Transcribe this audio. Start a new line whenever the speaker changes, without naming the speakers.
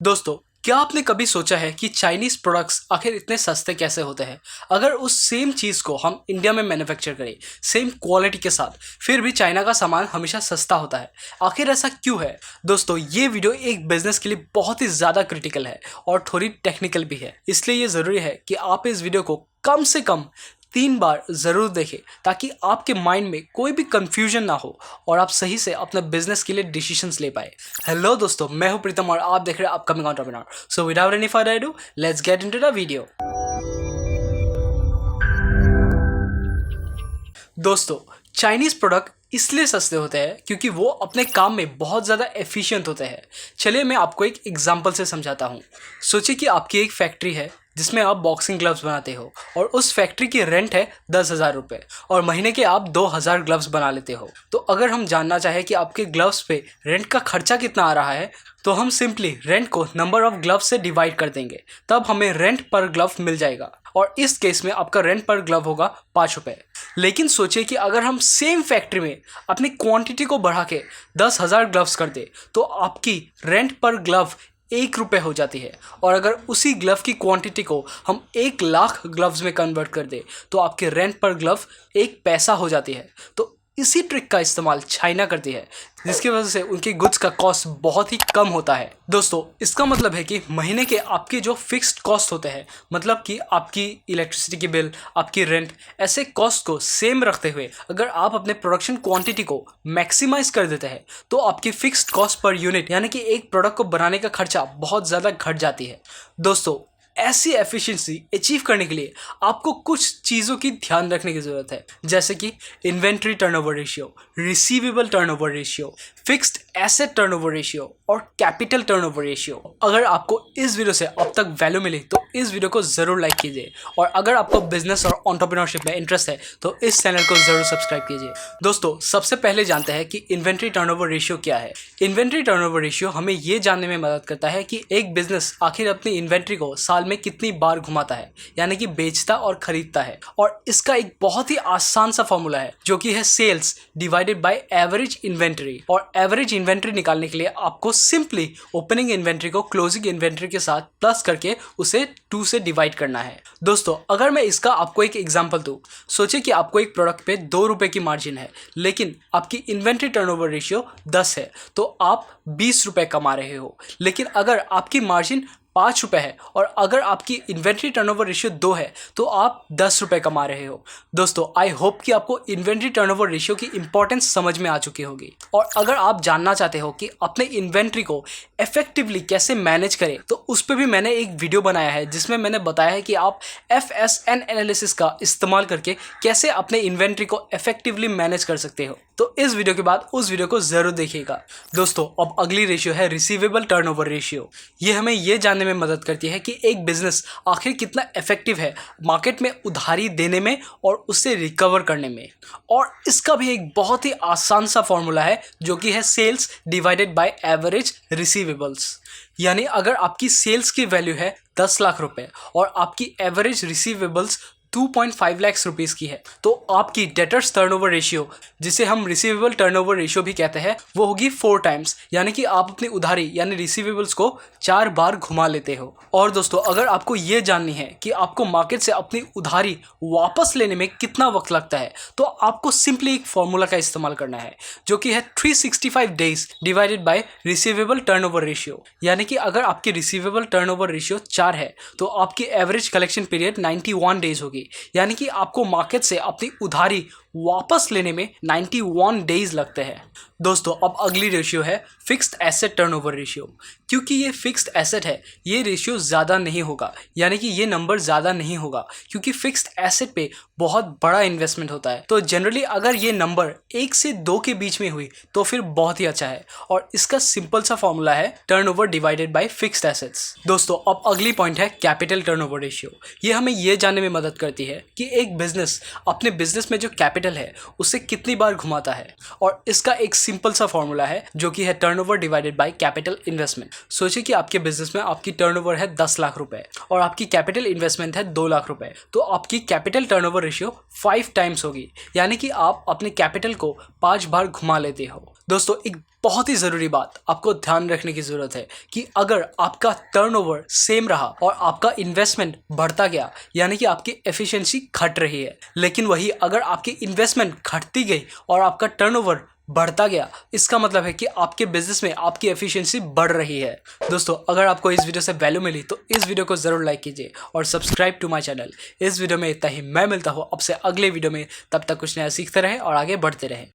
दोस्तों, क्या आपने कभी सोचा है कि चाइनीज़ प्रोडक्ट्स आखिर इतने सस्ते कैसे होते हैं? अगर उस सेम चीज़ को हम इंडिया में मैन्युफैक्चर करें, सेम क्वालिटी के साथ, फिर भी चाइना का सामान हमेशा सस्ता होता है। आखिर ऐसा क्यों है? दोस्तों, ये वीडियो एक बिज़नेस के लिए बहुत ही ज़्यादा क्रिटिकल है और थोड़ी टेक्निकल भी है। इसलिए ये ज़रूरी है कि आप इस वीडियो को कम से कम 3 बार ज़रूर देखें ताकि आपके माइंड में कोई भी कन्फ्यूजन ना हो और आप सही से अपने बिजनेस के लिए डिसीजंस ले पाए। हेलो दोस्तों, मैं हूं प्रीतम और आप देख रहे हैं upcoming entrepreneur. So without any further ado, let's get into the video. दोस्तों, चाइनीज़ प्रोडक्ट इसलिए सस्ते होते हैं क्योंकि वो अपने काम में बहुत ज़्यादा एफिशिएंट होते हैं। चलिए मैं आपको एक एग्जांपल से समझाता हूँ। सोचिए कि आपकी एक फैक्ट्री है जिसमें आप बॉक्सिंग ग्लव्स बनाते हो और उस फैक्ट्री की रेंट है 10,000 रुपये और महीने के आप 2,000 ग्लव्स बना लेते हो। तो अगर हम जानना चाहें कि आपके ग्लव्स पे रेंट का खर्चा कितना आ रहा है, तो हम सिंपली रेंट को नंबर ऑफ ग्लव्स से डिवाइड कर देंगे, तब हमें रेंट पर ग्लव मिल जाएगा और इस केस में आपका रेंट पर ग्लव होगा 5 रुपये। लेकिन सोचिए कि अगर हम सेम फैक्ट्री में अपनी क्वांटिटी को बढ़ा के 10,000 ग्लव्स कर दे तो आपकी रेंट पर ग्लव 1 रुपये हो जाती है और अगर उसी ग्लव की क्वांटिटी को हम 1,00,000 ग्लव्स में कन्वर्ट कर दे तो आपके रेंट पर ग्लव 1 पैसा हो जाती है। तो इसी ट्रिक का इस्तेमाल चाइना करती है जिसकी वजह से उनकी गुड्स का कॉस्ट बहुत ही कम होता है। दोस्तों, इसका मतलब है कि महीने के आपके जो फिक्स्ड कॉस्ट होते हैं, मतलब कि आपकी इलेक्ट्रिसिटी की बिल, आपकी रेंट, ऐसे कॉस्ट को सेम रखते हुए अगर आप अपने प्रोडक्शन क्वांटिटी को मैक्सिमाइज कर देते हैं तो आपकी फिक्स्ड कॉस्ट पर यूनिट यानी कि एक प्रोडक्ट को बनाने का खर्चा बहुत ज़्यादा घट जाती है। दोस्तों, ऐसी एफिशिएंसी अचीव करने के लिए आपको कुछ चीज़ों की ध्यान रखने की ज़रूरत है, जैसे कि inventory turnover ratio, receivable turnover ratio, fixed asset turnover ratio और कैपिटल टर्नओवर रेशियो। अगर आपको इस वीडियो से अब तक वैल्यू मिली तो इस वीडियो को ज़रूर लाइक कीजिए और अगर आपको बिजनेस और एंटरप्रेन्योरशिप में इंटरेस्ट है तो इस चैनल को ज़रूर सब्सक्राइब कीजिए। दोस्तों, सबसे पहले जानते हैं कि इन्वेंट्री टर्नओवर रेशियो क्या है। इन्वेंट्री टर्नओवर रेशियो हमें ये जानने में मदद करता है कि एक बिजनेस आखिर अपनी इन्वेंट्री को साल में कितनी बार घुमाता है, यानी कि बेचता और खरीदता है। और इसका एक बहुत ही आसान सा फॉर्मूला है जो कि है sales divided by average inventory. और एवरेज इन्वेंट्री निकालने के लिए आपको सिंपली ओपनिंग इन्वेंट्री को क्लोजिंग इन्वेंट्री के साथ प्लस करके उसे 2 से डिवाइड करना है। दोस्तों, अगर मैं इसका आपको एक एग्जांपल दूं, सोचिए कि आपको एक प्रोडक्ट पे 2 रुपए की मार्जिन है लेकिन आपकी इन्वेंट्री टर्नओवर रेशियो 10 है तो आप 20 रुपए कमा रहे हो। लेकिन अगर आपकी मार्जिन 5 रुपये है और अगर आपकी इन्वेंट्री टर्नओवर रेशियो 2 है तो आप 10 रुपये कमा रहे हो। दोस्तों, आई होप कि आपको इन्वेंट्री टर्नओवर रेशियो की इंपॉर्टेंस समझ में आ चुकी होगी। और अगर आप जानना चाहते हो कि अपने इन्वेंट्री को इफेक्टिवली कैसे मैनेज करें तो उस पर भी मैंने एक वीडियो बनाया है जिसमें मैंने बताया है कि आप FSN एनालिसिस का इस्तेमाल करके कैसे अपने इन्वेंट्री को इफेक्टिवली मैनेज कर सकते हो। तो इस वीडियो के बाद उस वीडियो को ज़रूर देखिएगा। दोस्तों, अब अगली रेशियो है रिसीवेबल टर्नओवर रेशियो। ये हमें ये जानने में मदद करती है कि एक बिजनेस आखिर कितना इफेक्टिव है मार्केट में उधारी देने में और उससे रिकवर करने में। और इसका भी एक बहुत ही आसान सा फॉर्मूला है जो कि है sales divided by average receivables. यानी अगर आपकी सेल्स की वैल्यू है 10 लाख रुपए और आपकी एवरेज रिसीवेबल्स 2.5 लाख रुपीस की है तो आपकी डेटर्स टर्नओवर रेशियो, जिसे हम रिसीवेबल टर्नओवर रेशियो भी कहते हैं, वो होगी 4 टाइम्स, यानी कि आप अपनी उधारी यानी रिसीवेबल्स को 4 बार घुमा लेते हो। और दोस्तों, अगर आपको ये जाननी है कि आपको मार्केट से अपनी उधारी वापस लेने में कितना वक्त लगता है तो आपको सिंपली एक फॉर्मूला का इस्तेमाल करना है जो कि है 365 days divided by receivable turnover ratio. यानी कि अगर आपकी रिसीवेबल टर्नओवर रेशियो 4 है तो आपकी एवरेज कलेक्शन पीरियड 91 डेज होगी, यानी कि आपको मार्केट से अपनी उधारी वापस लेने में 91 डेज लगते हैं। दोस्तों, अब अगली रेशियो है फिक्स्ड एसेट टर्नओवर रेशियो। क्योंकि ये फिक्स्ड एसेट है, ये रेशियो ज़्यादा नहीं होगा, यानी कि ये नंबर ज़्यादा नहीं होगा क्योंकि फिक्स्ड एसेट पे बहुत बड़ा इन्वेस्टमेंट होता है। तो जनरली अगर ये नंबर 1 से 2 के बीच में हुई तो फिर बहुत ही अच्छा है और इसका सिंपल सा फॉर्मूला है turnover divided by fixed assets. दोस्तों, अब अगली पॉइंट है कैपिटल टर्नओवर रेशियो। ये हमें ये जानने में मदद करती है कि एक बिजनेस अपने बिजनेस में जो कैपिटल है उसे कितनी बार घुमाता है और इसका एक सिंपल सा फॉर्मूला है जो कि है turnover divided by capital investment. सोचिए कि आपके बिजनेस में आपकी टर्नओवर है 10 लाख रुपए और आपकी कैपिटल इन्वेस्टमेंट है 2 लाख रुपए, तो आपकी कैपिटल टर्नओवर रेशियो 5 टाइम्स होगी, यानी कि आप अपने कैपिटल को 5 बार घुमा लेते हो। दोस्तों एक बहुत ही ज़रूरी बात आपको ध्यान रखने की ज़रूरत है कि अगर आपका टर्नओवर सेम रहा और आपका इन्वेस्टमेंट बढ़ता गया, यानी कि आपकी एफिशिएंसी घट रही है, लेकिन वही अगर आपकी इन्वेस्टमेंट घटती गई और आपका टर्नओवर बढ़ता गया, इसका मतलब है कि आपके बिजनेस में आपकी एफिशिएंसी बढ़ रही है। दोस्तों अगर आपको इस वीडियो से वैल्यू मिली तो इस वीडियो को ज़रूर लाइक कीजिए और सब्सक्राइब टू माय चैनल। इस वीडियो में इतना ही, मैं मिलता हूँ आपसे अगले वीडियो में। तब तक कुछ नया सीखते रहें और आगे बढ़ते रहें।